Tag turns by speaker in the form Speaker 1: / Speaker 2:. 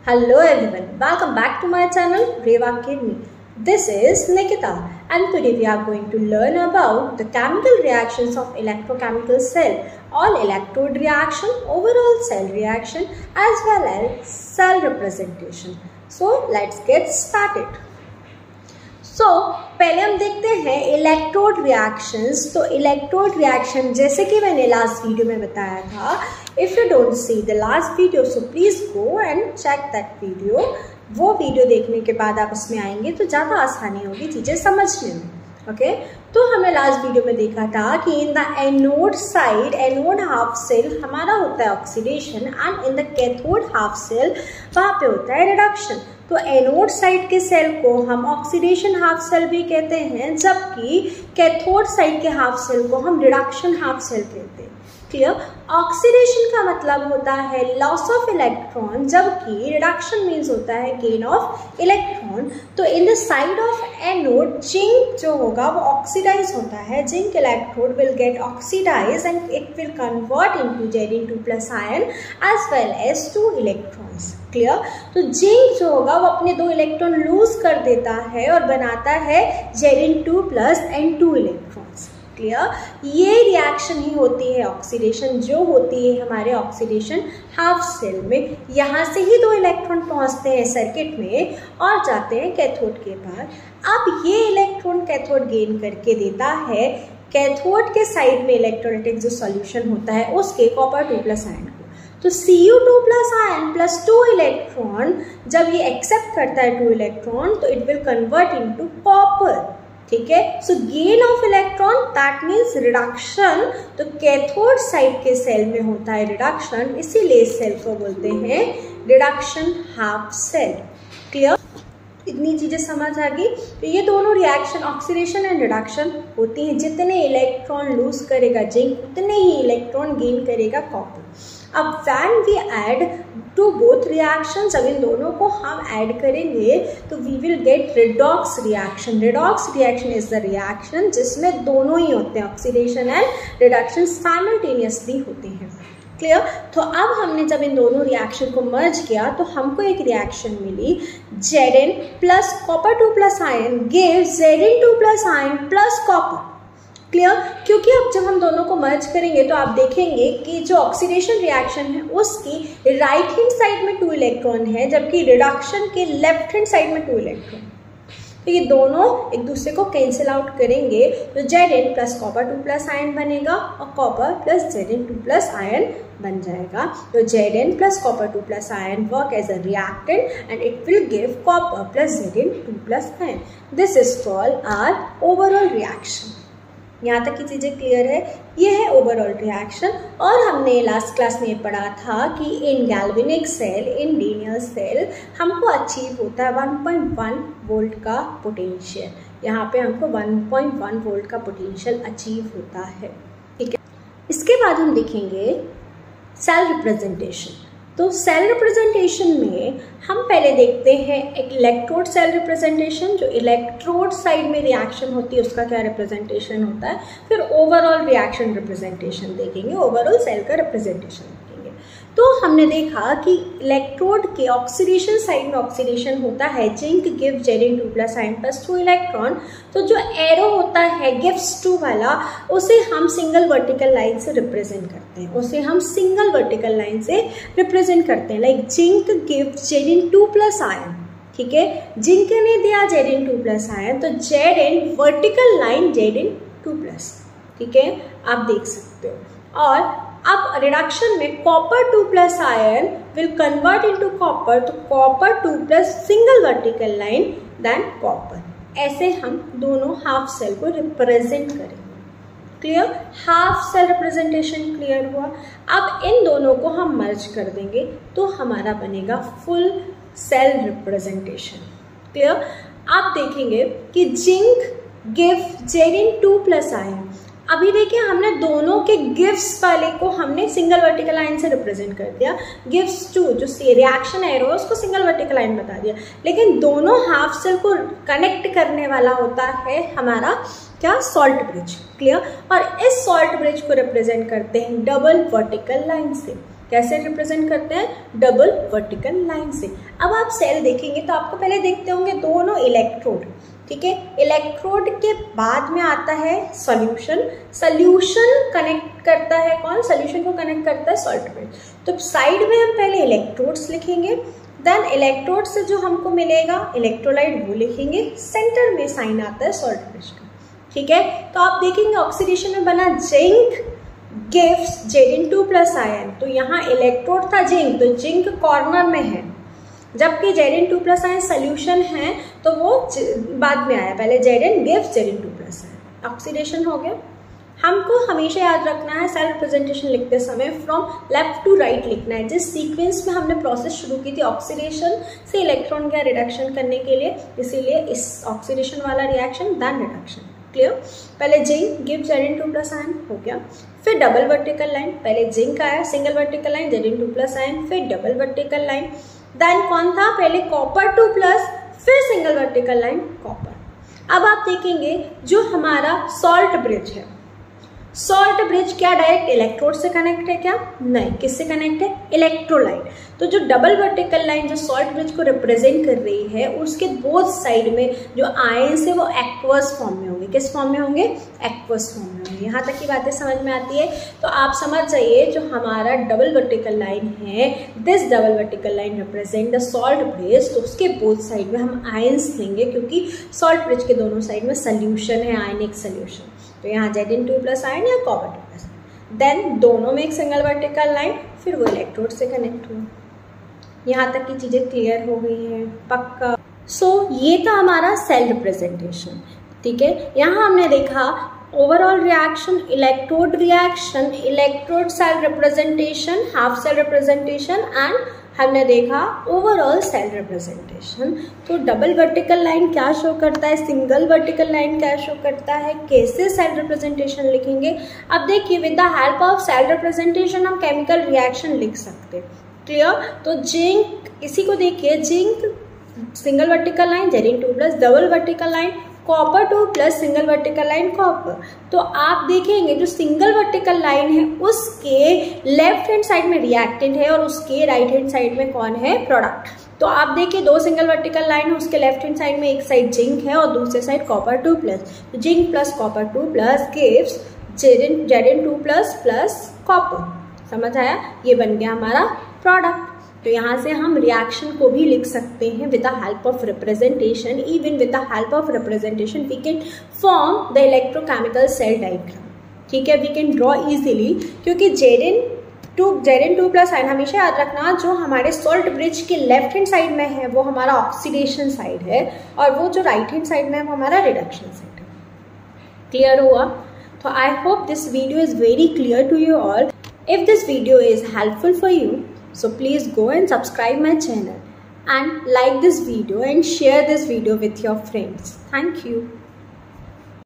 Speaker 1: Hello everyone, welcome back to my channel Reva Kidney. This is Nikita and today we are going to learn about the chemical reactions of electrochemical cell, all electrode reaction, overall cell reaction as well as cell representation. So let's get started. पहले हम देखते हैं electrode reactions. तो electrode reaction जैसे कि मैंने last video में बताया था, if you don't see the last video so please go and check that video. वो वीडियो देखने के बाद आप उसमें आएंगे तो ज़्यादा आसानी होगी चीज़ें समझने में। ओके तो हमने लास्ट वीडियो में देखा था कि in the anode side, anode half cell हमारा होता है oxidation and in the cathode half cell वहाँ पे होता है रिडक्शन। तो एनोड साइड के सेल को हम ऑक्सीडेशन हाफ सेल भी कहते हैं, जबकि कैथोड साइड के हाफ सेल को हम रिडक्शन हाफ सेल कहते हैं। क्लियर? ऑक्सीडेशन का मतलब होता है लॉस ऑफ इलेक्ट्रॉन, जबकि रिडक्शन मीन्स होता है गेन ऑफ इलेक्ट्रॉन। तो in the side of anode zinc जो होगा वो ऑक्सीडाइज होता है। Zinc electrode will get oxidise and it will convert into Zn2+ ion as well as 2 electrons. Clear? तो जिंक जो होगा वो अपने 2 इलेक्ट्रॉन लूज कर देता है और बनाता है Zn2+ एंड 2 इलेक्ट्रॉन्स। क्लियर? ये रिएक्शन ही होती है ऑक्सीडेशन, जो होती है हमारे ऑक्सीडेशन हाफ सेल में। यहाँ से ही 2 इलेक्ट्रॉन पहुँचते हैं सर्किट में और जाते हैं कैथोड के पास। अब ये इलेक्ट्रॉन कैथोड गेन करके देता है कैथोड के साइड में इलेक्ट्रोलाइटिक जो सॉल्यूशन होता है उसके कॉपर 2+ आयन को। तो Cu2+ आयन प्लस 2 इलेक्ट्रॉन जब ये एक्सेप्ट करता है 2 इलेक्ट्रॉन तो it will convert into copper. ठीक है, so gain of electron that means reduction. तो कैथोड साइड के सेल में होता है रिडक्शन, इसीलिए इस सेल को बोलते हैं रिडक्शन हाफ सेल। क्लियर? इतनी चीजें समझ आ गई। तो ये दोनों रिएक्शन ऑक्सीडेशन एंड रिडक्शन होती हैं। जितने इलेक्ट्रॉन लूज करेगा जिंक उतने ही इलेक्ट्रॉन गेन करेगा कॉपर। अब when we add to both reactions, जब इन दोनों को हम ऐड करेंगे तो we will get redox reaction. Redox reaction is the reaction जिसमें दोनों ही होते हैं, ऑक्सीडेशन एंड रिडक्शन साइमल्टेनियसली होते हैं। क्लियर? तो अब हमने जब इन दोनों रिएक्शन को मर्ज किया तो हमको एक रिएक्शन मिली Zn plus copper 2+ ion give Zn2+ ion plus copper. Clear? क्योंकि अब जब हम दोनों को मर्ज करेंगे तो आप देखेंगे कि जो ऑक्सीडेशन रिएक्शन है उसकी राइट हैंड साइड में 2 इलेक्ट्रॉन है, जबकि रिडक्शन के लेफ्ट हैंड साइड में 2 इलेक्ट्रॉन। तो ये दोनों एक दूसरे को कैंसिल आउट करेंगे तो Zn प्लस कॉपर 2+ आयन बनेगा और कॉपर प्लस Zn2+ आयन बन जाएगा। तो Zn plus copper 2+ ion work as a reactant and it will give copper plus Zn2+ ion. This is called our overall reaction. यहाँ तक की चीज़ें क्लियर है? ये है ओवरऑल रिएक्शन। और हमने लास्ट क्लास में पढ़ा था कि इन galvanic cell, in linear cell हमको अचीव होता है 1.1 वोल्ट का पोटेंशियल। यहाँ पे हमको 1.1 वोल्ट का पोटेंशियल अचीव होता है। ठीक है, इसके बाद हम देखेंगे सेल रिप्रेजेंटेशन। तो सेल रिप्रेजेंटेशन में हम पहले देखते हैं इलेक्ट्रोड सेल रिप्रेजेंटेशन, जो इलेक्ट्रोड साइड में रिएक्शन होती है उसका क्या रिप्रेजेंटेशन होता है। फिर ओवरऑल रिएक्शन रिप्रेजेंटेशन देखेंगे, ओवरऑल सेल का रिप्रेजेंटेशन देखेंगे। तो हमने देखा कि इलेक्ट्रोड के ऑक्सीडेशन साइड में ऑक्सीडेशन होता है zinc give Zn2+ ion plus 2 electron. तो जो एरो होता है गिव्स 2 वाला उसे हम सिंगल वर्टिकल लाइन से रिप्रेजेंट करते हैं, उसे हम सिंगल वर्टिकल लाइन से रिप्रेजेंट करते हैं। Like zinc give Zn2+ ion. ठीक है, जिंक ने दिया Zn2+ आयन तो Zn वर्टिकल लाइन Zn2+। ठीक है, आप देख सकते हो। और अब रिडक्शन में copper 2+ ion will convert into copper, तो copper 2+ single vertical line then copper. ऐसे हम दोनों हाफ सेल को रिप्रेजेंट करेंगे। Clear? Half cell representation clear हुआ। अब इन दोनों को हम मर्ज कर देंगे तो हमारा बनेगा फुल सेल रिप्रेजेंटेशन। क्लियर? आप देखेंगे कि जिंक गिव Zn2+ आयन। अभी देखिए हमने दोनों के गिव्स वाले को हमने सिंगल वर्टिकल लाइन से रिप्रेजेंट कर दिया। गिव्स 2 जो रिएक्शन एरो है उसको सिंगल वर्टिकल लाइन बता दिया, लेकिन दोनों हाफ सेल को कनेक्ट करने वाला होता है हमारा क्या, सॉल्ट ब्रिज। क्लियर? और इस सॉल्ट ब्रिज को रिप्रेजेंट करते हैं डबल वर्टिकल लाइन से। कैसे रिप्रेजेंट करते हैं? डबल वर्टिकल लाइन से। अब आप सेल देखेंगे तो आपको पहले देखते होंगे दोनों इलेक्ट्रोड, ठीक है। इलेक्ट्रोड के बाद में आता है सॉल्यूशन। सॉल्यूशन कनेक्ट करता है कौन? सॉल्यूशन को कनेक्ट करता है सॉल्ट ब्रिज। तो साइड में हम पहले इलेक्ट्रोड्स लिखेंगे, देन इलेक्ट्रोड से जो हमको मिलेगा इलेक्ट्रोलाइट वो लिखेंगे, सेंटर में साइन आता है सॉल्ट ब्रिज का, ठीक है। तो आप देखेंगे ऑक्सीडेशन में बना zinc gives Zn2 plus ion. तो यहाँ इलेक्ट्रोड था जिंक, तो जिंक कॉर्नर में है, जबकि Zn2 प्लस आयन सोल्यूशन है तो वो बाद में आया, पहले Zn gives Zn2 plus ion. Oxidation हो गया। हमको हमेशा याद रखना है सेल रिप्रेजेंटेशन लिखते समय फ्रॉम लेफ्ट टू राइट लिखना है। जिस सीक्वेंस में हमने प्रोसेस शुरू की थी ऑक्सीडेशन से इलेक्ट्रॉन का रिडक्शन करने के लिए, इसीलिए इस ऑक्सीडेशन वाला रिएक्शन देन रिडक्शन। क्लियर? पहले zinc give Zn2 plus ion हो गया, फिर डबल वर्टिकल लाइन, पहले जिंक आया single vertical line Zn2 plus ion, फिर डबल वर्टिकल लाइन, देन कौन था? पहले कॉपर 2 प्लस, फिर सिंगल वर्टिकल लाइन कॉपर। अब आप देखेंगे जो हमारा सॉल्ट ब्रिज है, सॉल्ट ब्रिज क्या डायरेक्ट इलेक्ट्रोड से कनेक्ट है क्या? नहीं। किससे कनेक्ट है? इलेक्ट्रोलाइट। तो जो डबल वर्टिकल लाइन जो सॉल्ट ब्रिज को रिप्रेजेंट कर रही है उसके बोथ साइड में जो आयंस है वो एक्वस फॉर्म में होंगे। किस फॉर्म में होंगे? एक्वस फॉर्म में होंगे। यहाँ तक की बातें समझ में आती है? तो आप समझ जाइए जो हमारा डबल वर्टिकल लाइन है, this double vertical line represent the salt bridge. तो उसके बोथ साइड में हम आयंस लेंगे क्योंकि सॉल्ट ब्रिज के दोनों साइड में सोल्यूशन है, आयनिक सोल्यूशन। तो यहाँ Zn2 प्लस आयन या कॉपर 2 प्लस, देन दोनों में एक सिंगल वर्टिकल लाइन, फिर वो इलेक्ट्रोड से कनेक्ट हुआ। यहाँ तक की चीजें क्लियर हो गई हैं पक्का? सो ये था हमारा सेल रिप्रेजेंटेशन, ठीक है। यहाँ हमने देखा overall reaction, electrode reaction, electrode cell representation, half cell representation and हमने देखा ओवरऑल सेल रिप्रेजेंटेशन। तो डबल वर्टिकल लाइन क्या शो करता है, सिंगल वर्टिकल लाइन क्या शो करता है, कैसे सेल रिप्रेजेंटेशन लिखेंगे। अब देखिए with the help of cell representation हम केमिकल रिएक्शन लिख सकते हैं। क्लियर? तो जिंक, इसी को देखिए, zinc single vertical line Zn2 plus, double vertical line copper 2 plus, single vertical line copper. तो आप देखेंगे जो सिंगल वर्टिकल लाइन है उसके लेफ्ट हैंड साइड में रिएक्टेंट है और उसके राइट हैंड साइड में कौन है? प्रोडक्ट। तो आप देखिए दो सिंगल वर्टिकल लाइन है, उसके लेफ्ट हैंड साइड में एक साइड जिंक है और दूसरे साइड कॉपर 2 प्लस। तो zinc plus copper 2 plus gives Zn2 plus plus copper. समझ आया? ये बन गया हमारा प्रोडक्ट। तो यहाँ से हम रिएक्शन को भी लिख सकते हैं with the help of representation. Even with the help of representation we can form the electrochemical cell diagram, ठीक है। वी कैन ड्रॉ इजीली, क्योंकि Zn2 प्लस आयन हमेशा याद रखना जो हमारे सॉल्ट ब्रिज के लेफ्ट हैंड साइड में है वो हमारा ऑक्सीडेशन साइड है और वो जो राइट हैंड साइड में है वो हमारा रिडक्शन साइड है। क्लियर हुआ? तो I hope this video is very clear to you all. If this video is helpful for you, so please go and subscribe my channel and like this video and share this video with your friends. Thank you.